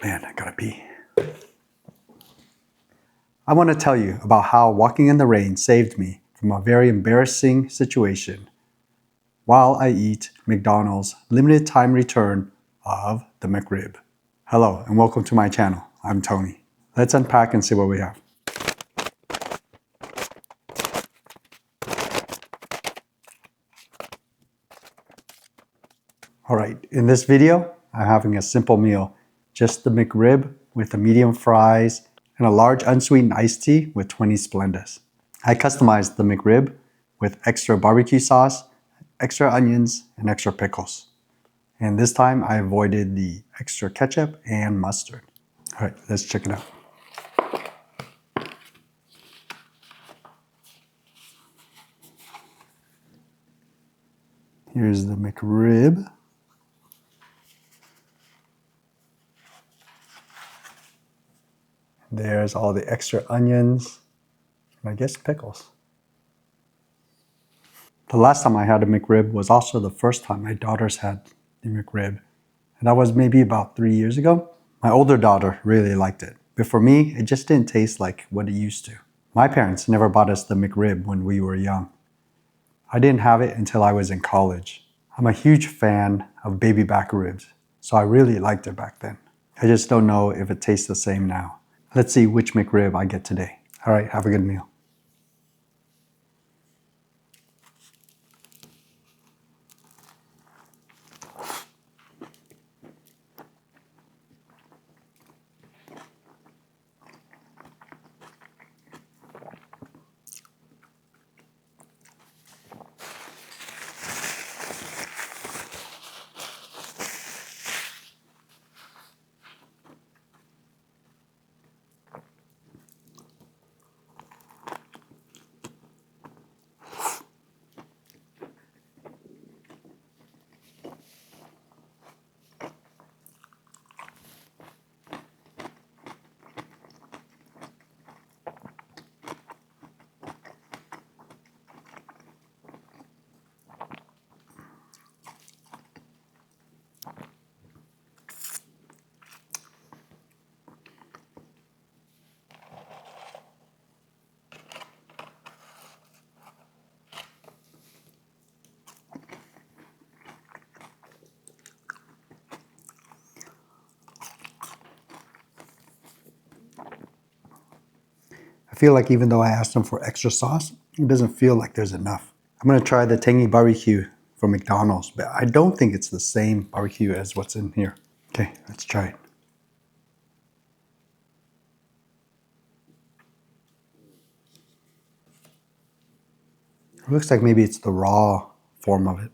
Man, I gotta pee. I want to tell you about how walking in the rain saved me from a very embarrassing situation while I eat McDonald's limited time return of the McRib. Hello and welcome to my channel. I'm Tony. Let's unpack and see what we have. Alright, in this video, I'm having a simple meal. Just the McRib with the medium fries and a large unsweetened iced tea with 20 Splendas. I customized the McRib with extra barbecue sauce, extra onions, and extra pickles. And this time I avoided the extra ketchup and mustard. Alright, let's check it out. Here's the McRib. There's all the extra onions, and I guess pickles. The last time I had a McRib was also the first time my daughters had the McRib. And that was maybe about 3 years ago. My older daughter really liked it. But for me, it just didn't taste like what it used to. My parents never bought us the McRib when we were young. I didn't have it until I was in college. I'm a huge fan of baby back ribs, so I really liked it back then. I just don't know if it tastes the same now. Let's see which McRib I get today. All right, have a good meal. I feel like even though I asked them for extra sauce, it doesn't feel like there's enough. I'm gonna try the tangy barbecue from McDonald's, but I don't think it's the same barbecue as what's in here. Okay, let's try it. It looks like maybe it's the raw form of it.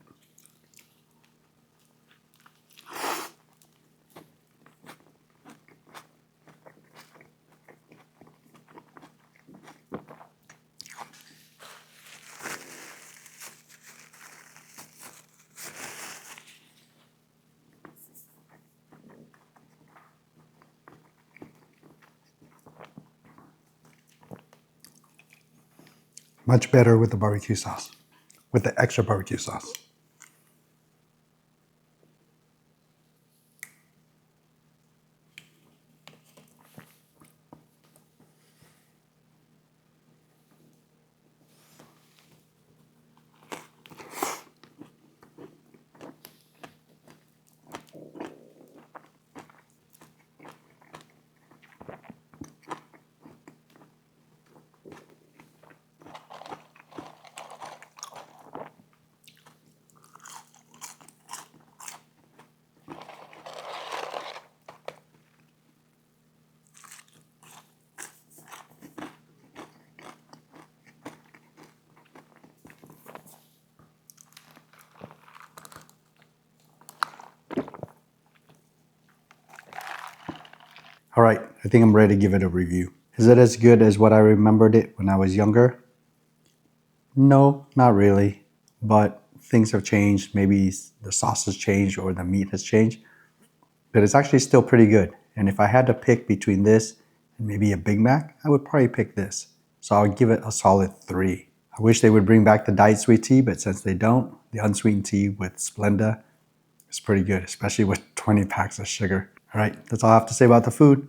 Much better with the barbecue sauce, with the extra barbecue sauce. All right, I think I'm ready to give it a review. Is it as good as what I remembered it when I was younger? No, not really, but things have changed. Maybe the sauce has changed or the meat has changed, but it's actually still pretty good. And if I had to pick between this and maybe a Big Mac, I would probably pick this. So I would give it a solid 3. I wish they would bring back the diet sweet tea, but since they don't, the unsweetened tea with Splenda is pretty good, especially with 20 packs of sugar. All right, that's all I have to say about the food.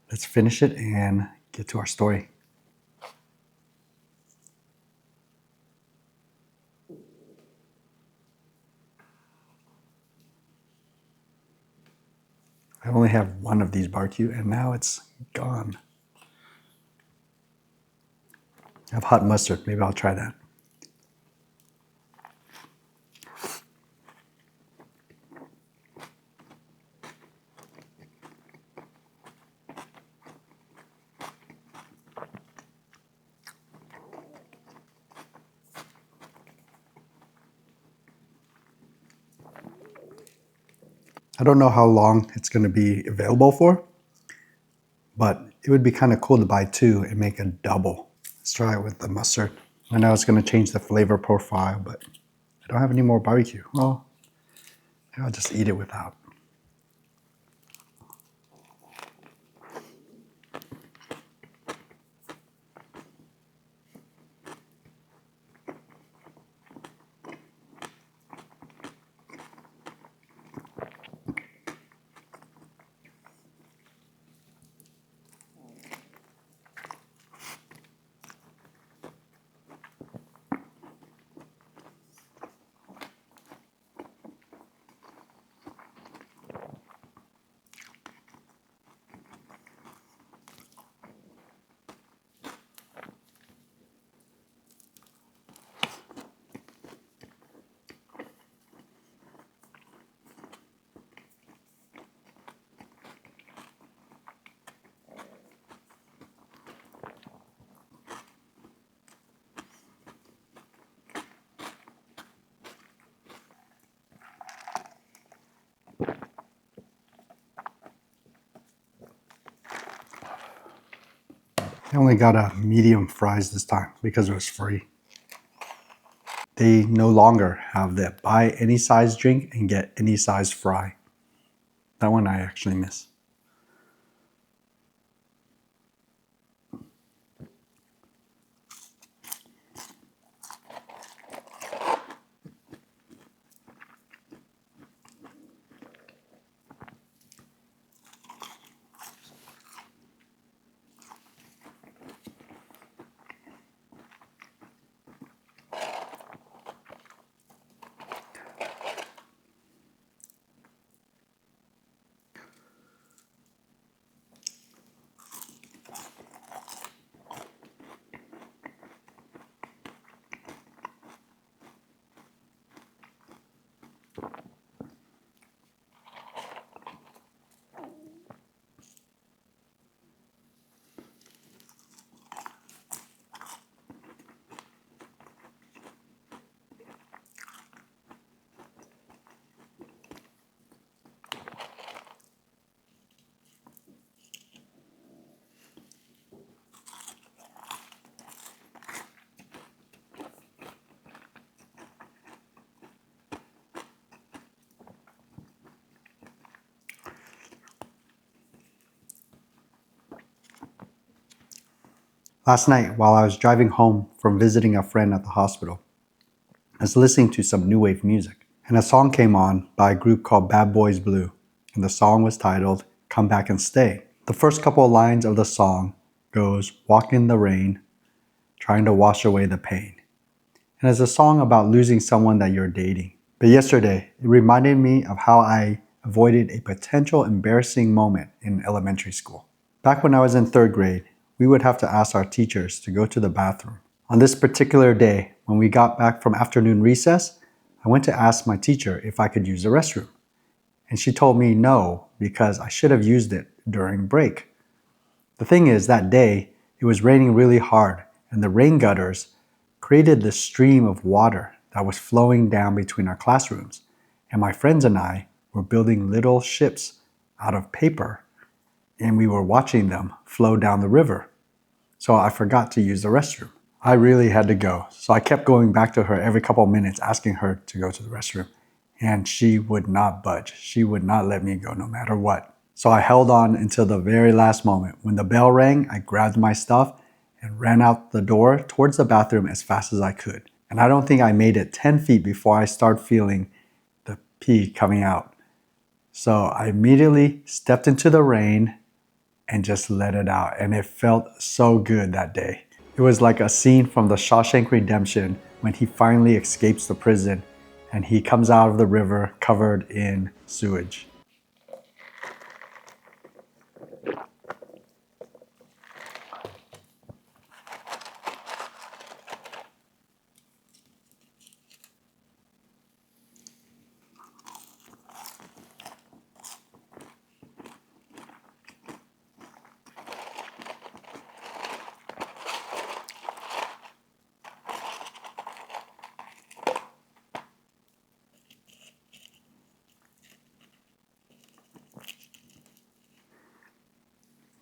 Let's finish it and get to our story. I only have one of these barbecue and now it's gone. I have hot mustard. Maybe I'll try that. I don't know how long it's going to be available for, but it would be kind of cool to buy two and make a double. Let's try it with the mustard. I know it's going to change the flavor profile, but I don't have any more barbecue. Well, I'll just eat it without. I only got a medium fries this time because it was free. They no longer have the buy any size drink and get any size fry. That one I actually miss. Last night, while I was driving home from visiting a friend at the hospital, I was listening to some new wave music, and a song came on by a group called Bad Boys Blue, and the song was titled Come Back and Stay. The first couple of lines of the song goes, walk in the rain, trying to wash away the pain. And it's a song about losing someone that you're dating. But yesterday, it reminded me of how I avoided a potential embarrassing moment in elementary school. Back when I was in third grade, we would have to ask our teachers to go to the bathroom. On this particular day, when we got back from afternoon recess, I went to ask my teacher if I could use the restroom. And she told me no, because I should have used it during break. The thing is, that day, it was raining really hard, and the rain gutters created this stream of water that was flowing down between our classrooms. And my friends and I were building little ships out of paper, and we were watching them flow down the river. So I forgot to use the restroom. I really had to go, so I kept going back to her every couple of minutes asking her to go to the restroom. And she would not budge. She would not let me go no matter what. So I held on until the very last moment. When the bell rang, I grabbed my stuff and ran out the door towards the bathroom as fast as I could. And I don't think I made it 10 feet before I started feeling the pee coming out. So I immediately stepped into the rain and just let it out. And it felt so good that day. It was like a scene from the Shawshank Redemption when he finally escapes the prison and he comes out of the river covered in sewage.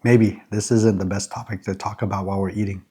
Maybe this isn't the best topic to talk about while we're eating.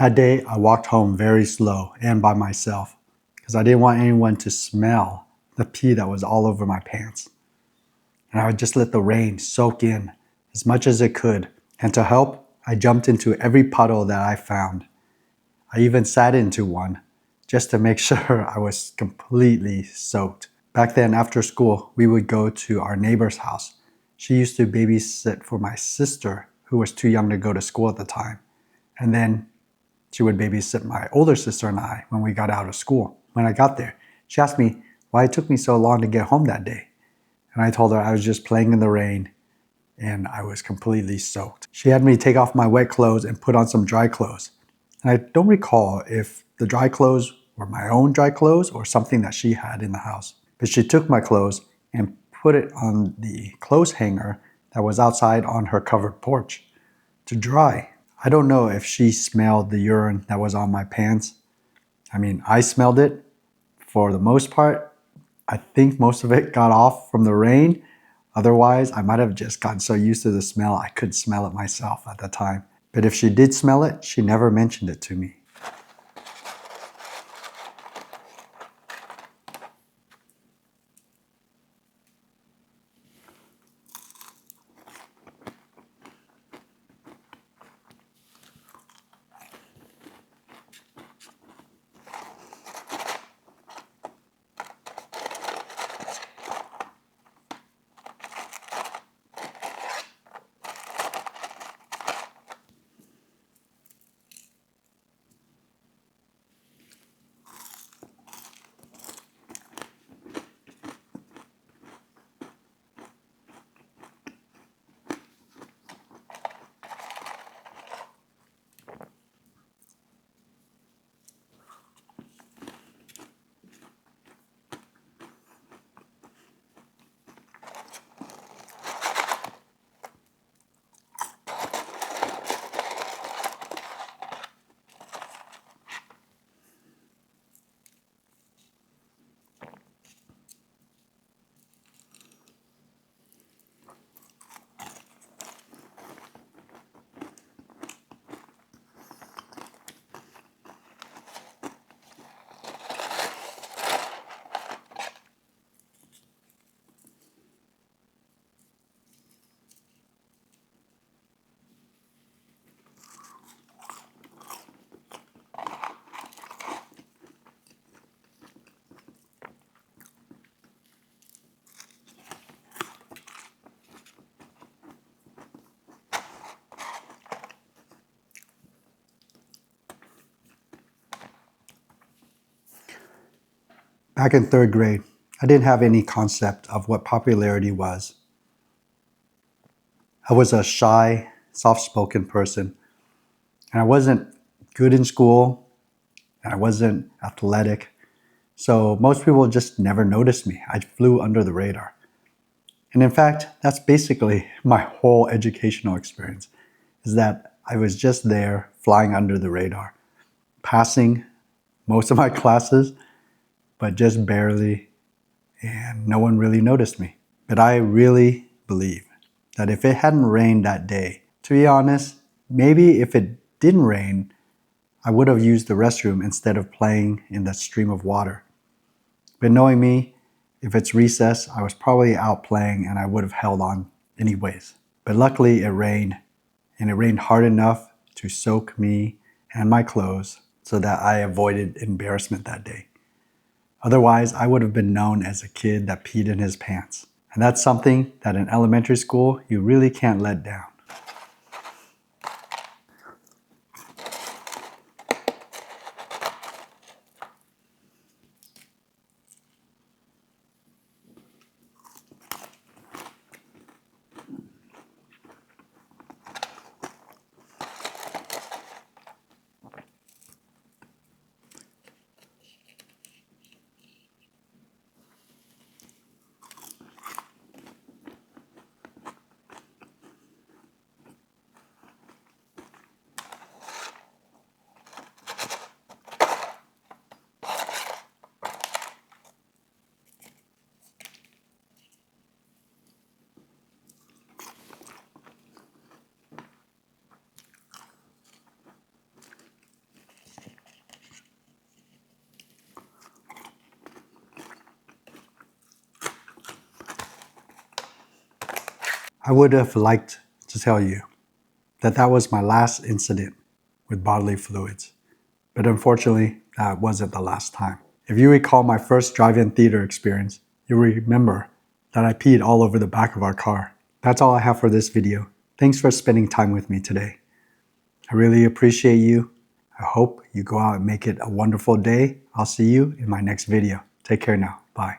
That day, I walked home very slow and by myself because I didn't want anyone to smell the pee that was all over my pants. And I would just let the rain soak in as much as it could. And to help, I jumped into every puddle that I found. I even sat into one just to make sure I was completely soaked. Back then, after school, we would go to our neighbor's house. She used to babysit for my sister, who was too young to go to school at the time. And then she would babysit my older sister and I when we got out of school. When I got there, she asked me why it took me so long to get home that day. And I told her I was just playing in the rain and I was completely soaked. She had me take off my wet clothes and put on some dry clothes. And I don't recall if the dry clothes were my own dry clothes or something that she had in the house. But she took my clothes and put it on the clothes hanger that was outside on her covered porch to dry. I don't know if she smelled the urine that was on my pants. I mean, I smelled it for the most part. I think most of it got off from the rain. Otherwise, I might have just gotten so used to the smell I couldn't smell it myself at the time. But if she did smell it, she never mentioned it to me. Back in 3rd grade, I didn't have any concept of what popularity was. I was a shy, soft-spoken person, and I wasn't good in school, and I wasn't athletic, so most people just never noticed me. I flew under the radar. And in fact, that's basically my whole educational experience, is that I was just there flying under the radar, passing most of my classes, but just barely, and no one really noticed me. But I really believe that if it hadn't rained that day, to be honest, maybe if it didn't rain, I would have used the restroom instead of playing in that stream of water. But knowing me, if it's recess, I was probably out playing and I would have held on anyways. But luckily it rained, and it rained hard enough to soak me and my clothes so that I avoided embarrassment that day. Otherwise, I would have been known as a kid that peed in his pants. And that's something that in elementary school, you really can't let down. I would have liked to tell you that that was my last incident with bodily fluids, but unfortunately, that wasn't the last time. If you recall my first drive-in theater experience, you'll remember that I peed all over the back of our car. That's all I have for this video. Thanks for spending time with me today. I really appreciate you. I hope you go out and make it a wonderful day. I'll see you in my next video. Take care now. Bye.